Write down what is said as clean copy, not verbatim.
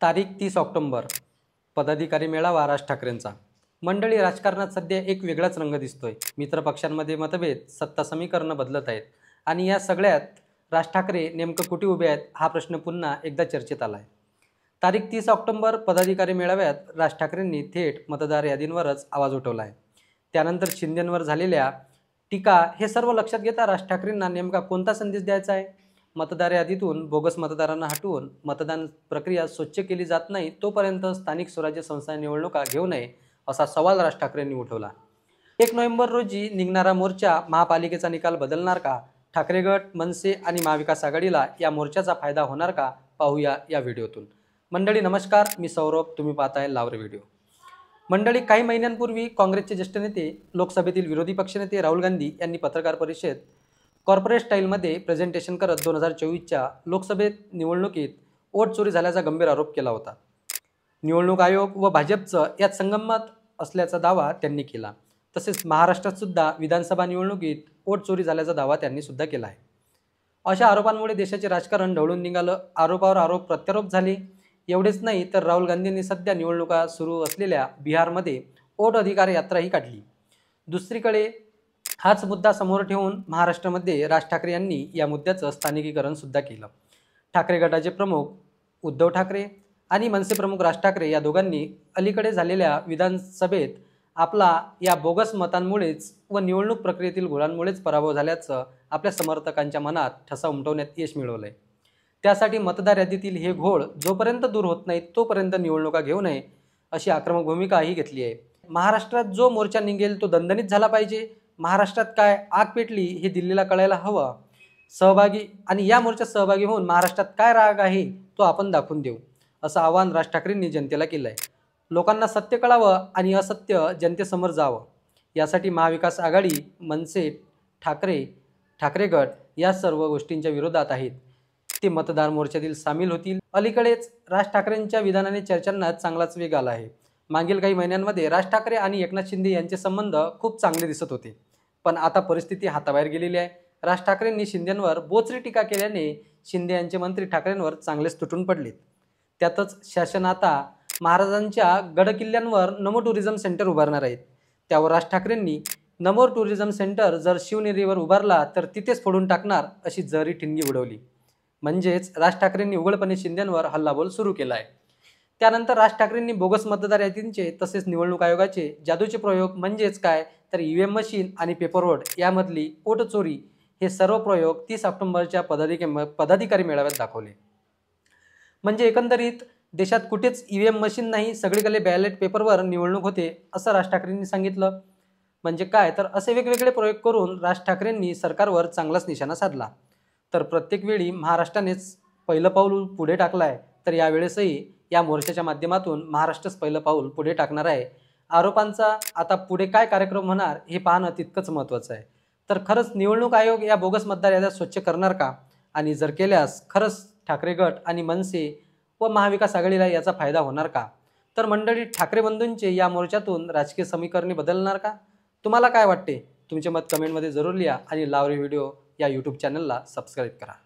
तारीख 30 ऑक्टोबर पदाधिकारी मेळावा राज ठाकरेंचा। मंडळी, राजकारणात सध्या एक वेगळाच रंग दिसतोय। मित्रपक्षांमध्ये मतभेद, सत्ता समीकरणं बदलत आहेत आणि या सगळ्यात राज ठाकरे नेमकं कुठे उभे आहेत हा प्रश्न पुन्हा एकदा चर्चेत आलाय। तारीख 30 ऑक्टोबर पदाधिकारी मेळाव्यात राज ठाकरेंनी थेट मतदार यादींवरच आवाज उठवलाय। त्यानंतर शिंदेंवर झालेल्या टीका हे सर्व लक्षात घेता राज ठाकरेंना नेमका कोणता संदेश द्यायचा आहे? मतदार यादीतून बोगस मतदारांना हटवून मतदान प्रक्रिया स्वच्छ केली जात नाही तोपर्यंत स्थानिक स्वराज्य संस्था निवडणुका घेऊ नये असा सवाल राज ठाकरेंनी उठवला। 1 नोव्हेंबर रोजी निघणारा मोर्चा महापालिकेचा निकाल बदलणार का? ठाकरे गट, मनसे आणि महाविकास आघाडीला या मोर्चाचा फायदा होणार का? पाहूया या व्हिडिओतून। मंडळी नमस्कार, मी सौरभ, तुम्ही पाहताय लावरे व्हिडिओ। मंडळी, काही महिन्यांपूर्वी काँग्रेसचे ज्येष्ठ नेते, लोकसभेतील विरोधी पक्षनेते राहुल गांधी यांनी पत्रकार परिषदेत कॉर्पोरेट स्टाईलमध्ये प्रेझेंटेशन करत 2024च्या लोकसभेत निवडणुकीत वोट चोरी झाल्याचा गंभीर आरोप केला होता। निवडणूक आयोग व भाजपचं यात संगनमत असल्याचा दावा त्यांनी केला। तसेच महाराष्ट्रात सुद्धा विधानसभा निवडणुकीत वोट चोरी झाल्याचा दावा त्यांनी सुद्धा केला आहे। अशा आरोपांमुळे देशाचे राजकारण ढवळून निघालं, आरोपावर आरोप प्रत्यारोप झाले। एवढेच नाही तर राहुल गांधींनी सध्या निवडणुका सुरू असलेल्या बिहारमध्ये वोट अधिकार यात्राही काढली। दुसरीकडे हाच मुद्दा समोर ठेवून महाराष्ट्रामध्ये राज ठाकरे यांनी या मुद्द्याचं स्थानिकीकरण सुद्धा केलं। ठाकरे गटाचे प्रमुख उद्धव ठाकरे आणि मनसे प्रमुख राज ठाकरे या दोघांनी अलीकडे झालेल्या विधानसभेत आपला या बोगस मतांमुळेच व निवडणूक प्रक्रियेतील घोळांमुळेच पराभव झाल्याचं आपल्या समर्थकांच्या मनात ठसा उमटवण्यात यश मिळवलंय। त्यासाठी मतदार यादीतील हे घोळ जोपर्यंत दूर होत नाही तोपर्यंत निवडणुका घेऊ नये अशी आक्रमक भूमिकाही घेतली आहे। महाराष्ट्रात जो मोर्चा निघेल तो दणदणीत झाला पाहिजे। महाराष्ट्रात काय आग पेटली हे दिल्लीला कळायला हवं। सहभागी आणि या मोर्चात सहभागी होऊन महाराष्ट्रात काय राग आहे तो आपण दाखवून देऊ, असं आवाहन राज ठाकरेंनी जनतेला केलं आहे। लोकांना सत्य कळावं आणि असत्य जनतेसमोर जावं यासाठी महाविकास आघाडी, मनसे, ठाकरे गट या सर्व गोष्टींच्या विरोधात आहेत। ते मतदार मोर्चातील सामील होतील। अलीकडेच राज ठाकरेंच्या विधानाने चर्चांना चांगलाच वेग आला आहे। मागील काही महिन्यांमध्ये राज ठाकरे आणि एकनाथ शिंदे यांचे संबंध खूप चांगले दिसत होते, पण आता परिस्थिती हाताबाहेर गेलेली आहे। राज ठाकरेंनी शिंदेंवर बोचरी टीका केल्याने शिंदे यांचे मंत्री ठाकरेंवर चांगलेच तुटून पडलेत। त्यातच शासन आता महाराजांच्या गडकिल्ल्यांवर नमो टुरिझम सेंटर उभारणार आहेत। त्यावर राज ठाकरेंनी नमो टुरिझम सेंटर जर शिवनेरीवर उभारला तर तिथेच फोडून टाकणार अशी जरी ठिणगी उडवली। म्हणजेच राज ठाकरेंनी उघडपणे शिंदेंवर हल्लाबोल सुरू केला आहे। त्यानंतर राज ठाकरेंनी बोगस मतदार यादींचे तसेच निवडणूक आयोगाचे जादूचे प्रयोग म्हणजेच काय तर ईव्हीएम मशीन आणि पेपरवोट यामधली वोट चोरी हे सर्व प्रयोग 30 ऑक्टोबरच्या पदाधिकारी मेळाव्यात दाखवले। म्हणजे एकंदरीत देशात कुठेच ईव्हीएम मशीन नाही, सगळीकडे बॅलेट पेपरवर निवडणूक होते असं राज ठाकरेंनी सांगितलं। म्हणजे काय तर असे वेगवेगळे प्रयोग करून राज ठाकरेंनी सरकारवर चांगलाच निशाणा साधला। तर प्रत्येक वेळी महाराष्ट्रानेच पहिलं पाऊल पुढे टाकलाय, तर यावेळेसही या मोर्चाच्या माध्यमातून महाराष्ट्रच पहिलं पाऊल पुढे टाकणार आहे। आरोपांचा आता पुढे काय कार्यक्रम होणार हे पाहणं तितकंच महत्त्वाचं आहे। तर खरंच निवडणूक आयोग या बोगस मतदार याद्या स्वच्छ करणार का? आणि जर केल्यास खरंच ठाकरे गट आणि मनसे व महाविकास आघाडीला याचा फायदा होणार का? तर मंडळी, ठाकरे बंधूंचे या मोर्चातून राजकीय समीकरणे बदलणार का? तुम्हाला काय वाटते? तुमचे मत कमेंटमध्ये जरूर लिहा आणि लावरे व्हिडिओ या यूट्यूब चॅनलला सबस्क्राईब करा।